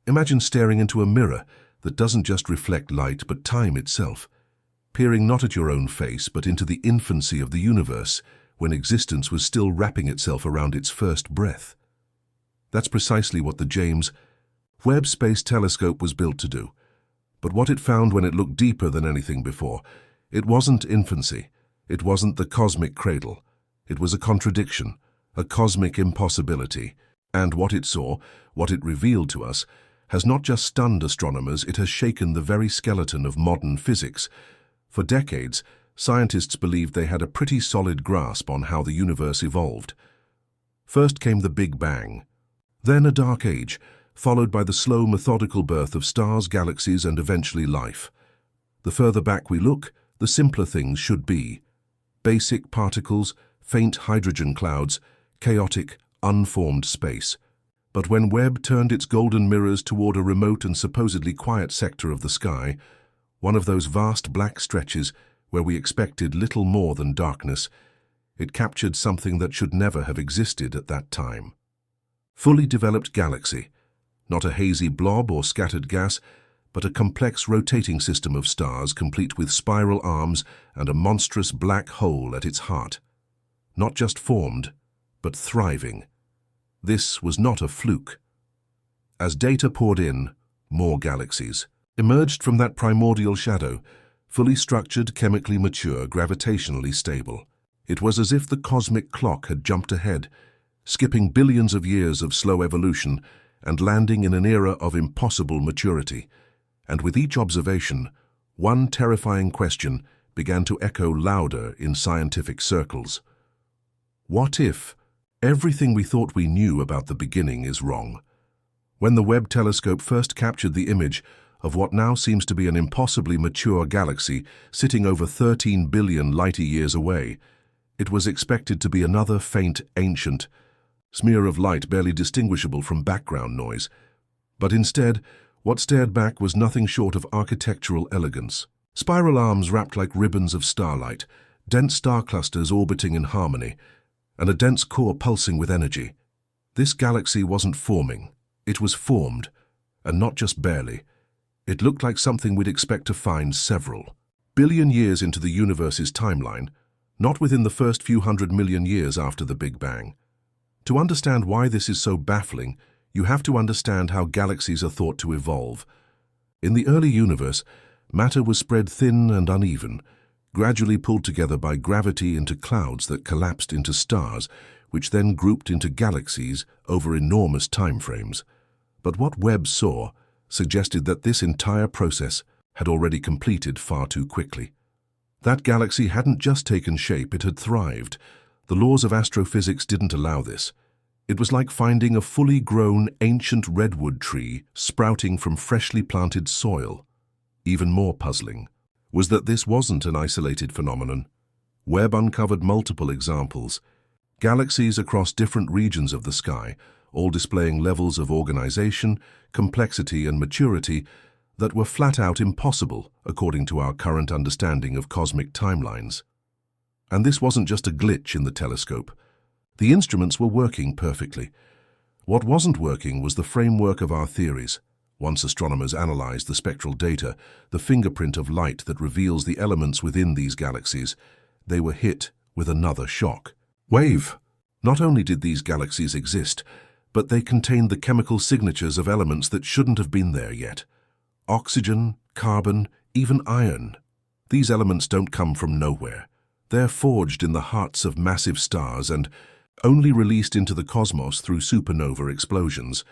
Imagine staring into a mirror that doesn't just reflect light but time itself, peering not at your own face but into the infancy of the universe when existence was still wrapping itself around its first breath. That's precisely what the James Webb Space Telescope was built to do. But what it found when it looked deeper than anything before, it wasn't infancy, it wasn't the cosmic cradle. It was a contradiction, a cosmic impossibility. And what it saw, what it revealed to us, has not just stunned astronomers, it has shaken the very skeleton of modern physics. For decades, scientists believed they had a pretty solid grasp on how the universe evolved. First came the Big Bang, then a dark age, followed by the slow, methodical birth of stars, galaxies, and eventually life. The further back we look, the simpler things should be. Basic particles, faint hydrogen clouds, chaotic, unformed space. But when Webb turned its golden mirrors toward a remote and supposedly quiet sector of the sky, one of those vast black stretches where we expected little more than darkness, it captured something that should never have existed at that time. Fully developed galaxy, not a hazy blob or scattered gas, but a complex rotating system of stars complete with spiral arms and a monstrous black hole at its heart. Not just formed, but thriving. This was not a fluke. As data poured in, more galaxies emerged from that primordial shadow, fully structured, chemically mature, gravitationally stable. It was as if the cosmic clock had jumped ahead, skipping billions of years of slow evolution and landing in an era of impossible maturity. And with each observation, one terrifying question began to echo louder in scientific circles. What if everything we thought we knew about the beginning is wrong? When the Webb telescope first captured the image of what now seems to be an impossibly mature galaxy sitting over 13 billion light-years away, it was expected to be another faint, ancient smear of light barely distinguishable from background noise. But instead, what stared back was nothing short of architectural elegance. Spiral arms wrapped like ribbons of starlight, dense star clusters orbiting in harmony, and a dense core pulsing with energy. This galaxy wasn't forming, it was formed, and not just barely. It looked like something we'd expect to find several billion years into the universe's timeline, not within the first few 100 million years after the Big Bang. To understand why this is so baffling, you have to understand how galaxies are thought to evolve. In the early universe, matter was spread thin and uneven, gradually pulled together by gravity into clouds that collapsed into stars, which then grouped into galaxies over enormous timeframes. But what Webb saw suggested that this entire process had already completed far too quickly. That galaxy hadn't just taken shape, it had thrived. The laws of astrophysics didn't allow this. It was like finding a fully grown ancient redwood tree sprouting from freshly planted soil. Even more puzzling was that this wasn't an isolated phenomenon. Webb uncovered multiple examples, galaxies across different regions of the sky, all displaying levels of organization, complexity, and maturity that were flat out impossible according to our current understanding of cosmic timelines. And this wasn't just a glitch in the telescope. The instruments were working perfectly. What wasn't working was the framework of our theories. Once astronomers analyzed the spectral data, the fingerprint of light that reveals the elements within these galaxies, they were hit with another shock. Wave! Not only did these galaxies exist, but they contained the chemical signatures of elements that shouldn't have been there yet. Oxygen, carbon, even iron. These elements don't come from nowhere. They're forged in the hearts of massive stars and only released into the cosmos through supernova explosions.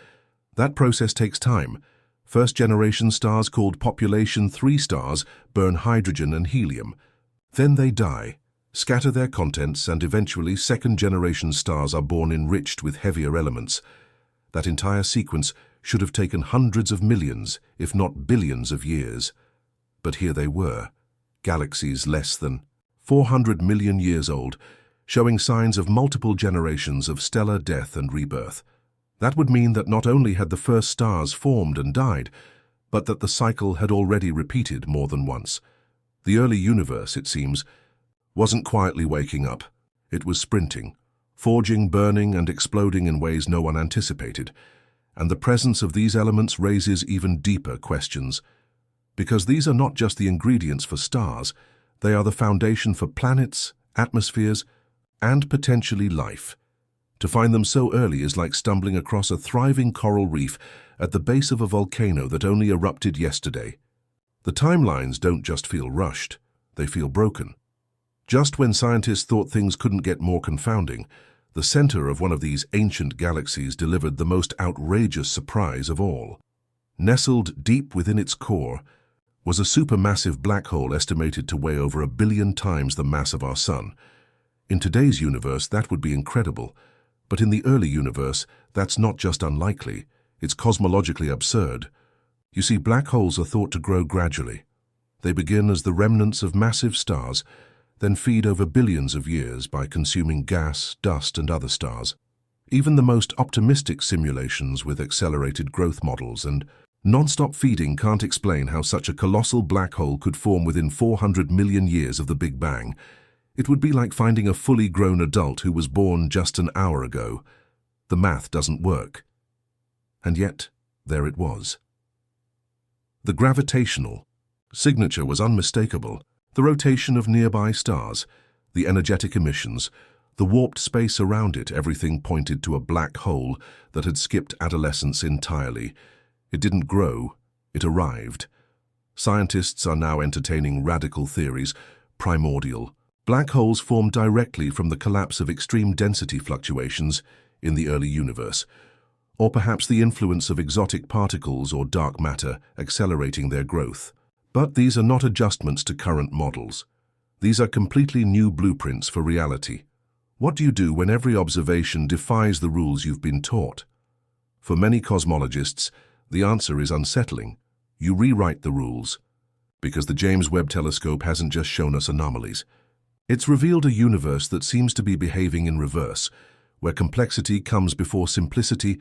That process takes time. First-generation stars called population 3 stars burn hydrogen and helium. Then they die, scatter their contents, and eventually second-generation stars are born enriched with heavier elements. That entire sequence should have taken hundreds of millions, if not billions of years. But here they were, galaxies less than 400 million years old, showing signs of multiple generations of stellar death and rebirth. That would mean that not only had the first stars formed and died, but that the cycle had already repeated more than once. The early universe, it seems, wasn't quietly waking up. It was sprinting, forging, burning, and exploding in ways no one anticipated. And the presence of these elements raises even deeper questions. Because these are not just the ingredients for stars, they are the foundation for planets, atmospheres, and potentially life. To find them so early is like stumbling across a thriving coral reef at the base of a volcano that only erupted yesterday. The timelines don't just feel rushed, they feel broken. Just when scientists thought things couldn't get more confounding, the center of one of these ancient galaxies delivered the most outrageous surprise of all. Nestled deep within its core was a supermassive black hole estimated to weigh over 1 billion times the mass of our Sun. In today's universe, that would be incredible, but in the early universe, that's not just unlikely, it's cosmologically absurd. You see, black holes are thought to grow gradually. They begin as the remnants of massive stars, then feed over billions of years by consuming gas, dust, and other stars. Even the most optimistic simulations with accelerated growth models and non-stop feeding can't explain how such a colossal black hole could form within 400 million years of the Big Bang. It would be like finding a fully grown adult who was born just an hour ago. The math doesn't work. And yet, there it was. The gravitational signature was unmistakable. The rotation of nearby stars, the energetic emissions, the warped space around it, everything pointed to a black hole that had skipped adolescence entirely. It didn't grow, it arrived. Scientists are now entertaining radical theories. Primordial. Black holes formed directly from the collapse of extreme density fluctuations in the early universe, or perhaps the influence of exotic particles or dark matter accelerating their growth. But these are not adjustments to current models. These are completely new blueprints for reality. What do you do when every observation defies the rules you've been taught? For many cosmologists, the answer is unsettling. You rewrite the rules. Because the James Webb telescope hasn't just shown us anomalies. It's revealed a universe that seems to be behaving in reverse, where complexity comes before simplicity,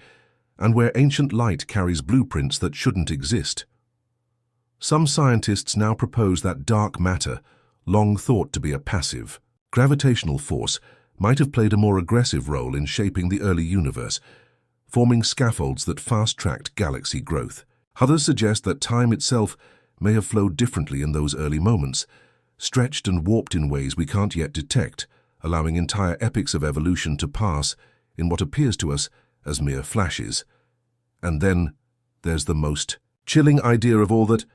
and where ancient light carries blueprints that shouldn't exist. Some scientists now propose that dark matter, long thought to be a passive, gravitational force, might have played a more aggressive role in shaping the early universe, forming scaffolds that fast-tracked galaxy growth. Others suggest that time itself may have flowed differently in those early moments, stretched and warped in ways we can't yet detect, allowing entire epochs of evolution to pass in what appears to us as mere flashes. And then there's the most chilling idea of all, that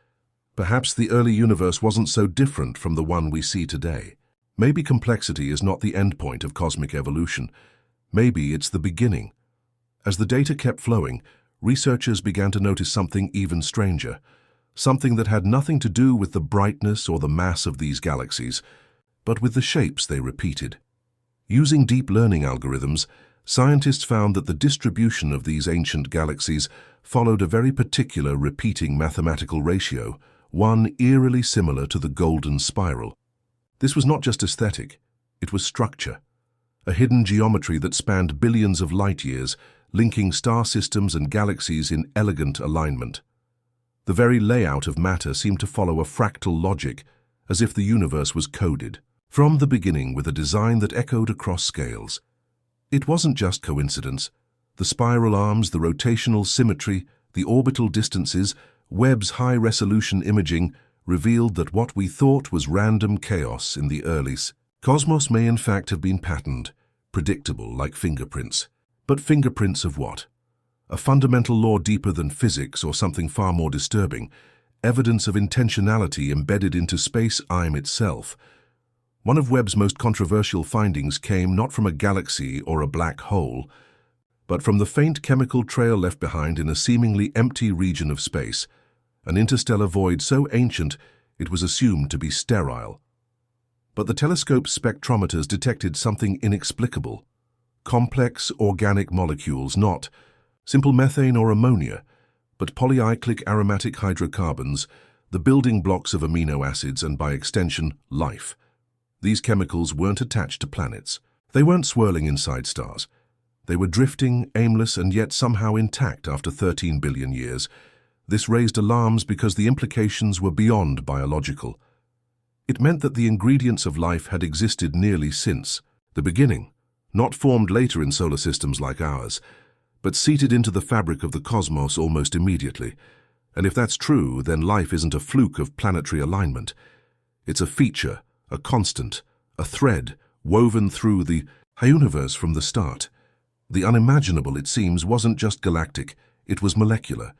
perhaps the early universe wasn't so different from the one we see today. Maybe complexity is not the endpoint of cosmic evolution. Maybe it's the beginning. As the data kept flowing, researchers began to notice something even stranger, something that had nothing to do with the brightness or the mass of these galaxies, but with the shapes they repeated. Using deep learning algorithms, scientists found that the distribution of these ancient galaxies followed a very particular repeating mathematical ratio, one eerily similar to the golden spiral. This was not just aesthetic, it was structure, a hidden geometry that spanned billions of light years, linking star systems and galaxies in elegant alignment. The very layout of matter seemed to follow a fractal logic, as if the universe was coded, from the beginning with a design that echoed across scales. It wasn't just coincidence. The spiral arms, the rotational symmetry, the orbital distances, Webb's high-resolution imaging revealed that what we thought was random chaos in the early cosmos may in fact have been patterned, predictable like fingerprints. But fingerprints of what? A fundamental law deeper than physics, or something far more disturbing, evidence of intentionality embedded into space-time itself. One of Webb's most controversial findings came not from a galaxy or a black hole, but from the faint chemical trail left behind in a seemingly empty region of space, an interstellar void so ancient it was assumed to be sterile. But the telescope's spectrometers detected something inexplicable. Complex organic molecules, not simple methane or ammonia, but polycyclic aromatic hydrocarbons, the building blocks of amino acids and, by extension, life. These chemicals weren't attached to planets. They weren't swirling inside stars. They were drifting, aimless, and yet somehow intact after 13 billion years. This raised alarms because the implications were beyond biological. It meant that the ingredients of life had existed nearly since the beginning, not formed later in solar systems like ours, but seated into the fabric of the cosmos almost immediately. And if that's true, then life isn't a fluke of planetary alignment. It's a feature, a constant, a thread woven through the universe from the start. The unimaginable, it seems, wasn't just galactic, it was molecular.